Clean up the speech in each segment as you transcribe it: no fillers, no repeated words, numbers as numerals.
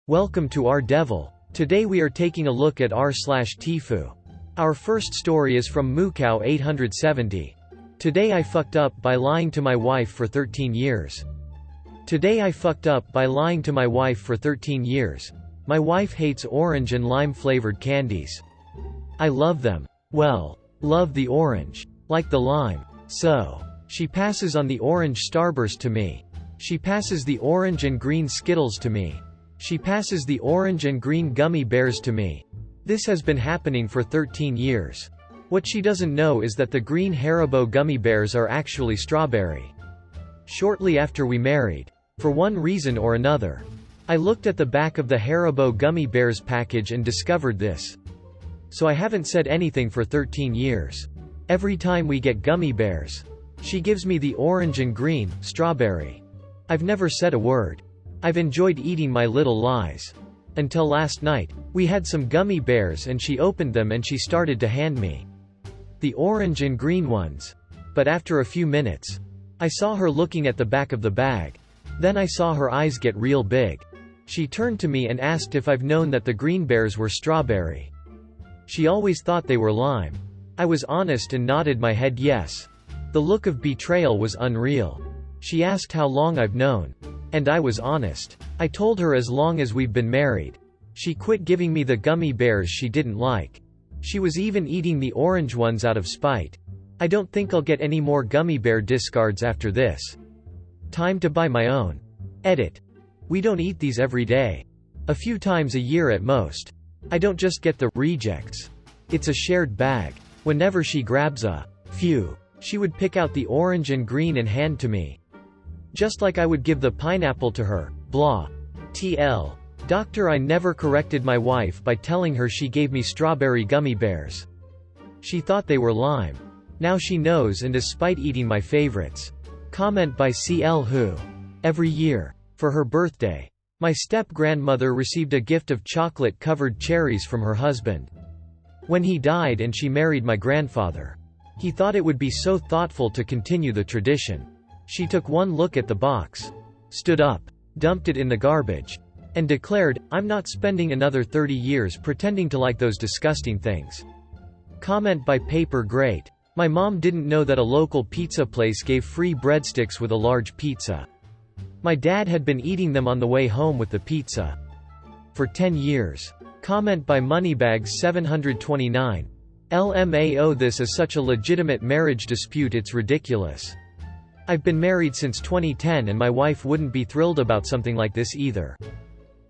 Welcome to our Devil. Today we are taking a look at r/TIFU. Our first story is from Mukau 870. Today I fucked up by lying to my wife for 13 years. Today I fucked up by lying to my wife for 13 years. My wife hates orange and lime flavored candies. I love them. Well, love the orange. Like the lime. So, she passes on the orange Starburst to me. She passes the orange and green Skittles to me. She passes the orange and green gummy bears to me. This has been happening for 13 years. What she doesn't know is that the green Haribo gummy bears are actually strawberry. Shortly after we married, for one reason or another, I looked at the back of the Haribo gummy bears package and discovered this. So I haven't said anything for 13 years. Every time we get gummy bears, she gives me the orange and green, strawberry. I've never said a word. I've enjoyed eating my little lies. Until last night, we had some gummy bears and she opened them and she started to hand me the orange and green ones. But after a few minutes, I saw her looking at the back of the bag. Then I saw her eyes get real big. She turned to me and asked if I've known that the green bears were strawberry. She always thought they were lime. I was honest and nodded my head yes. The look of betrayal was unreal. She asked how long I've known. And I was honest. I told her as long as we've been married. She quit giving me the gummy bears she didn't like. She was even eating the orange ones out of spite. I don't think I'll get any more gummy bear discards after this. Time to buy my own. Edit. We don't eat these every day. A few times a year at most. I don't just get the rejects. It's a shared bag. Whenever she grabs a few, she would pick out the orange and green and hand to me. Just like I would give the pineapple to her, blah. TL. Doctor, I never corrected my wife by telling her she gave me strawberry gummy bears. She thought they were lime. Now she knows and despite eating my favorites. Comment by CL Who. Every year, for her birthday, my step-grandmother received a gift of chocolate-covered cherries from her husband. When he died and she married my grandfather, he thought it would be so thoughtful to continue the tradition. She took one look at the box, stood up, dumped it in the garbage, and declared, I'm not spending another 30 years pretending to like those disgusting things. Comment by Paper Great. My mom didn't know that a local pizza place gave free breadsticks with a large pizza. My dad had been eating them on the way home with the pizza. For 10 years. Comment by Moneybags 729. LMAO, this is such a legitimate marriage dispute it's ridiculous. I've been married since 2010 and my wife wouldn't be thrilled about something like this either.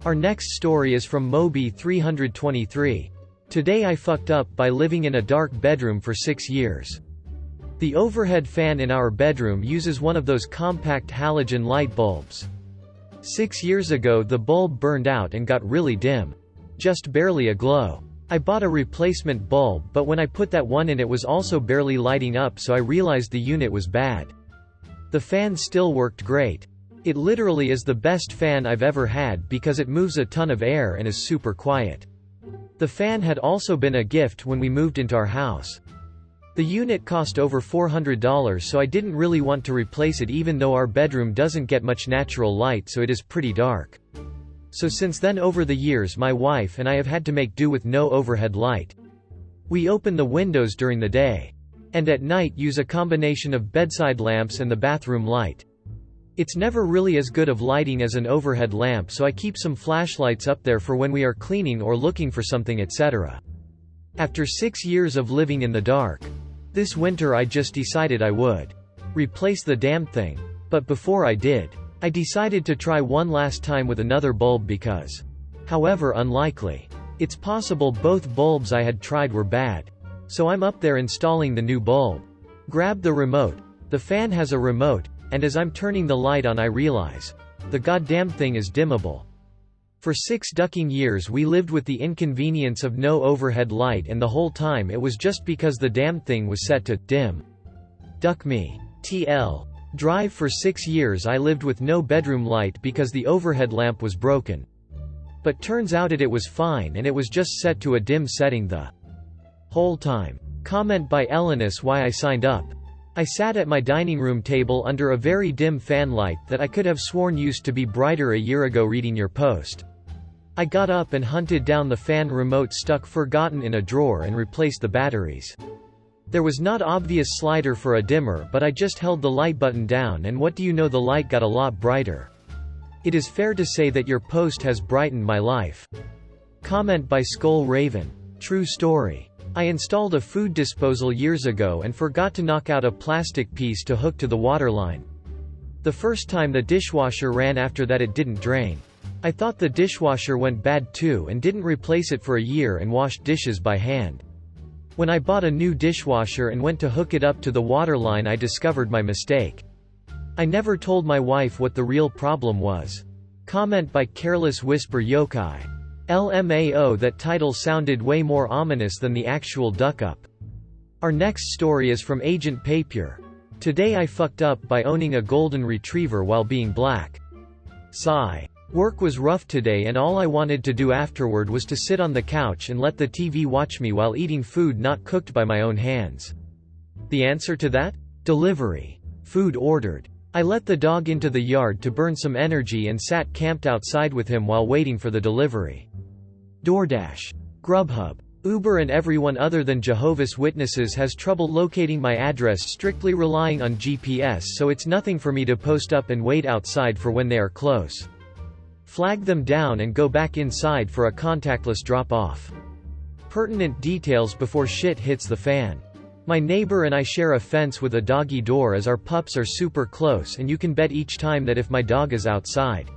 Our next story is from Moby 323. Today I fucked up by living in a dark bedroom for 6 years. The overhead fan in our bedroom uses one of those compact halogen light bulbs. 6 years ago the bulb burned out and got really dim. Just barely a glow. I bought a replacement bulb, but when I put that one in it was also barely lighting up, so I realized the unit was bad. The fan still worked great. It literally is the best fan I've ever had because it moves a ton of air and is super quiet. The fan had also been a gift when we moved into our house. The unit cost over $400, so I didn't really want to replace it even though our bedroom doesn't get much natural light, so it is pretty dark. So since then over the years my wife and I have had to make do with no overhead light. We open the windows during the day. And at night use a combination of bedside lamps and the bathroom light. It's never really as good of lighting as an overhead lamp, so I keep some flashlights up there for when we are cleaning or looking for something, etc. After 6 years of living in the dark, this winter I just decided I would replace the damn thing. But before I did, I decided to try one last time with another bulb because, however unlikely, it's possible both bulbs I had tried were bad. So I'm up there installing the new bulb. Grab the remote. The fan has a remote, and as I'm turning the light on I realize, the goddamn thing is dimmable. For 6 ducking years we lived with the inconvenience of no overhead light, and the whole time it was just because the damn thing was set to dim. Duck me. TL. Drive. For 6 years I lived with no bedroom light because the overhead lamp was broken. But turns out it was fine and it was just set to a dim setting the whole time. Comment by Elenis why I signed up. I sat at my dining room table under a very dim fan light that I could have sworn used to be brighter a year ago reading your post. I got up and hunted down the fan remote stuck forgotten in a drawer and replaced the batteries. There was not obvious slider for a dimmer, but I just held the light button down and what do you know, the light got a lot brighter. It is fair to say that your post has brightened my life. Comment by Skull Raven. True story. I installed a food disposal years ago and forgot to knock out a plastic piece to hook to the water line. The first time the dishwasher ran after that it didn't drain. I thought the dishwasher went bad too and didn't replace it for a year and washed dishes by hand. When I bought a new dishwasher and went to hook it up to the water line, I discovered my mistake. I never told my wife what the real problem was. Comment by Careless Whisper Yokai. LMAO, that title sounded way more ominous than the actual duck-up. Our next story is from Agent Papier. Today I fucked up by owning a golden retriever while being black. Sigh. Work was rough today and all I wanted to do afterward was to sit on the couch and let the TV watch me while eating food not cooked by my own hands. The answer to that? Delivery. Food ordered. I let the dog into the yard to burn some energy and sat camped outside with him while waiting for the delivery. DoorDash. Grubhub. Uber and everyone other than Jehovah's Witnesses has trouble locating my address, strictly relying on GPS, so it's nothing for me to post up and wait outside for when they are close. Flag them down and go back inside for a contactless drop-off. Pertinent details before shit hits the fan. My neighbor and I share a fence with a doggy door as our pups are super close, and you can bet each time that if my dog is outside,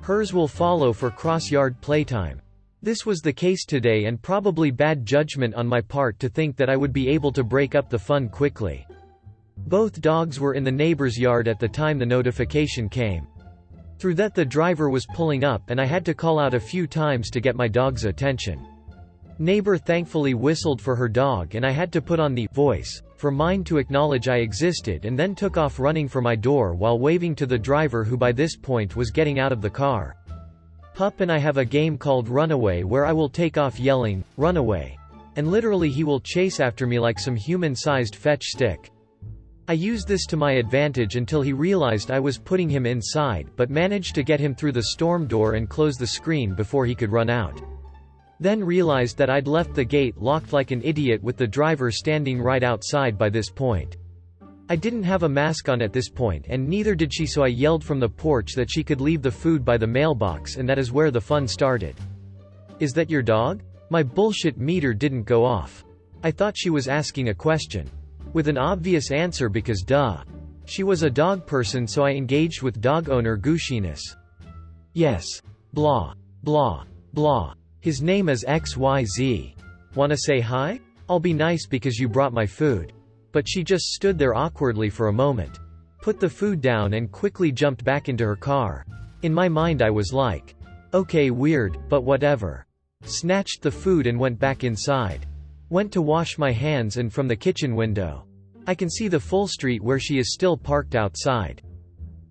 hers will follow for cross-yard playtime. This was the case today, and probably bad judgment on my part to think that I would be able to break up the fun quickly. Both dogs were in the neighbor's yard at the time the notification came. Through that the driver was pulling up and I had to call out a few times to get my dog's attention. Neighbor thankfully whistled for her dog and I had to put on the voice for mine to acknowledge I existed, and then took off running for my door while waving to the driver, who by this point was getting out of the car. Pup and I have a game called Runaway where I will take off yelling, "Run away!" and literally he will chase after me like some human-sized fetch stick. I used this to my advantage until he realized I was putting him inside, but managed to get him through the storm door and close the screen before he could run out. Then realized that I'd left the gate locked like an idiot with the driver standing right outside by this point. I didn't have a mask on at this point and neither did she, so I yelled from the porch that she could leave the food by the mailbox, and that is where the fun started. "Is that your dog?" My bullshit meter didn't go off. I thought she was asking a question. With an obvious answer because duh. She was a dog person, so I engaged with dog owner gushiness. "Yes. Blah. Blah. Blah. His name is XYZ. Wanna say hi? I'll be nice because you brought my food." But she just stood there awkwardly for a moment, put the food down and quickly jumped back into her car. In my mind I was like, okay, weird, but whatever. Snatched the food and went back inside. Went to wash my hands, and from the kitchen window, I can see the full street where she is still parked outside.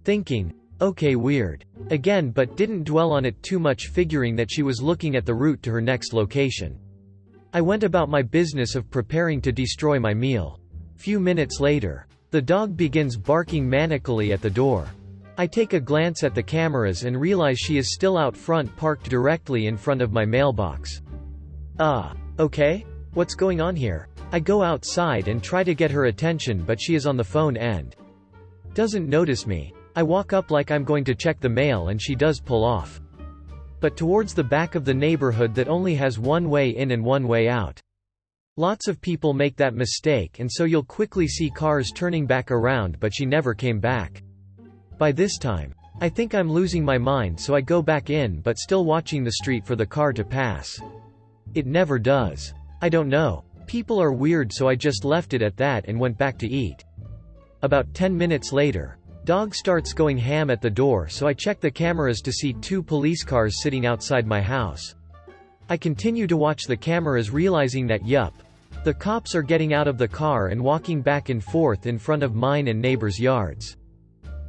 Thinking, okay, weird. Again, but didn't dwell on it too much, figuring that she was looking at the route to her next location. I went about my business of preparing to destroy my meal. Few minutes later, the dog begins barking manically at the door. I take a glance at the cameras and realize she is still out front, parked directly in front of my mailbox. Okay? What's going on here? I go outside and try to get her attention, but she is on the phone and doesn't notice me. I walk up like I'm going to check the mail and she does pull off. But towards the back of the neighborhood that only has one way in and one way out. Lots of people make that mistake, and so you'll quickly see cars turning back around, but she never came back. By this time, I think I'm losing my mind, so I go back in, but still watching the street for the car to pass. It never does. I don't know. People are weird, so I just left it at that and went back to eat. About 10 minutes later, dog starts going ham at the door, so I check the cameras to see 2 police cars sitting outside my house. I continue to watch the cameras, realizing that yup, the cops are getting out of the car and walking back and forth in front of mine and neighbors' yards.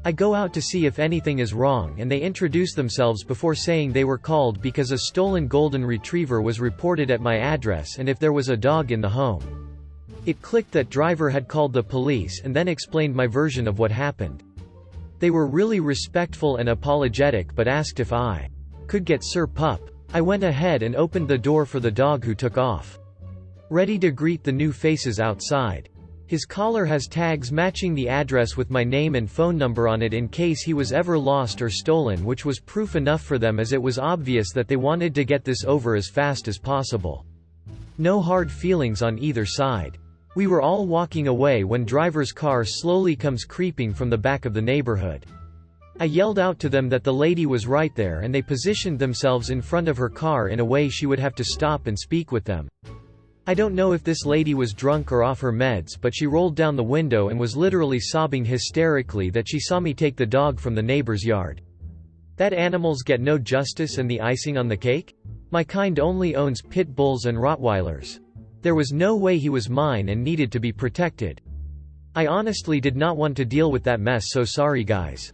I go out to see if anything is wrong, and they introduce themselves before saying they were called because a stolen golden retriever was reported at my address and if there was a dog in the home. It clicked that driver had called the police, and then explained my version of what happened. They were really respectful and apologetic, but asked if I could get Sir Pup I went ahead and opened the door for the dog, who took off, ready to greet the new faces outside. His collar has tags matching the address with my name and phone number on it in case he was ever lost or stolen, which was proof enough for them, as it was obvious that they wanted to get this over as fast as possible. No hard feelings on either side. We were all walking away when driver's car slowly comes creeping from the back of the neighborhood. I yelled out to them that the lady was right there, and they positioned themselves in front of her car in a way she would have to stop and speak with them. I don't know if this lady was drunk or off her meds, but she rolled down the window and was literally sobbing hysterically that she saw me take the dog from the neighbor's yard. That animals get no justice and the icing on the cake? My kind only owns pit bulls and Rottweilers. There was no way he was mine and needed to be protected. I honestly did not want to deal with that mess, so sorry guys.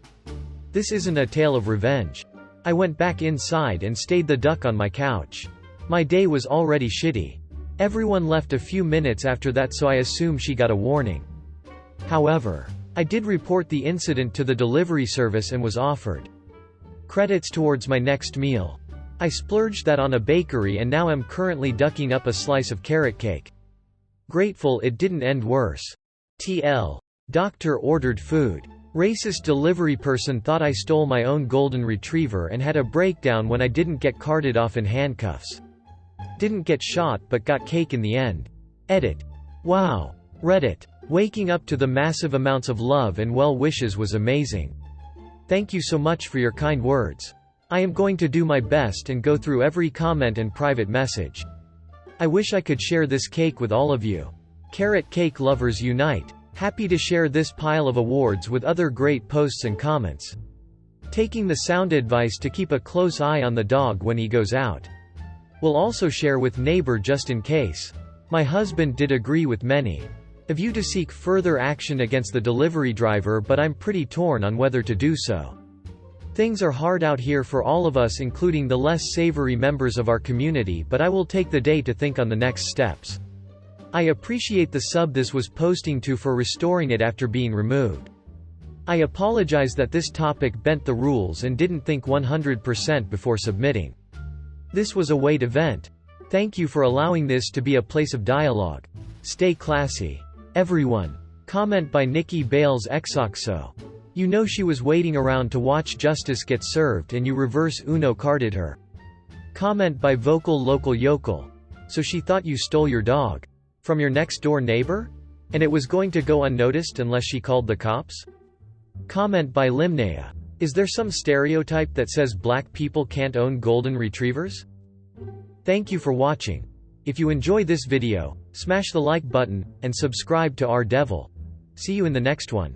This isn't a tale of revenge. I went back inside and stayed the duck on my couch. My day was already shitty. Everyone left a few minutes after that, so I assume she got a warning. However, I did report the incident to the delivery service and was offered credits towards my next meal. I splurged that on a bakery and now am currently ducking up a slice of carrot cake. Grateful it didn't end worse. TL. Doctor ordered food. Racist delivery person thought I stole my own golden retriever and had a breakdown when I didn't get carted off in handcuffs. Didn't get shot but got cake in the end. Edit. Wow. Reddit. Waking up to the massive amounts of love and well wishes was amazing. Thank you so much for your kind words. I am going to do my best and go through every comment and private message. I wish I could share this cake with all of you. Carrot cake lovers unite. Happy to share this pile of awards with other great posts and comments. Taking the sound advice to keep a close eye on the dog when he goes out. We'll also share with neighbor just in case. My husband did agree with many of you to seek further action against the delivery driver, but I'm pretty torn on whether to do so. Things are hard out here for all of us, including the less savory members of our community, but I will take the day to think on the next steps. I appreciate the sub this was posting to for restoring it after being removed. I apologize that this topic bent the rules and didn't think 100% before submitting. This was a way to vent. Thank you for allowing this to be a place of dialogue. Stay classy, everyone. Comment by Nikki Bales Exoxo. You know she was waiting around to watch justice get served and you reverse Uno carded her. Comment by Vocal Local Yokel. So she thought you stole your dog from your next door neighbor? And it was going to go unnoticed unless she called the cops? Comment by Limnea. Is there some stereotype that says black people can't own golden retrievers? Thank you for watching. If you enjoy this video, smash the like button, and subscribe to our Devil. See you in the next one.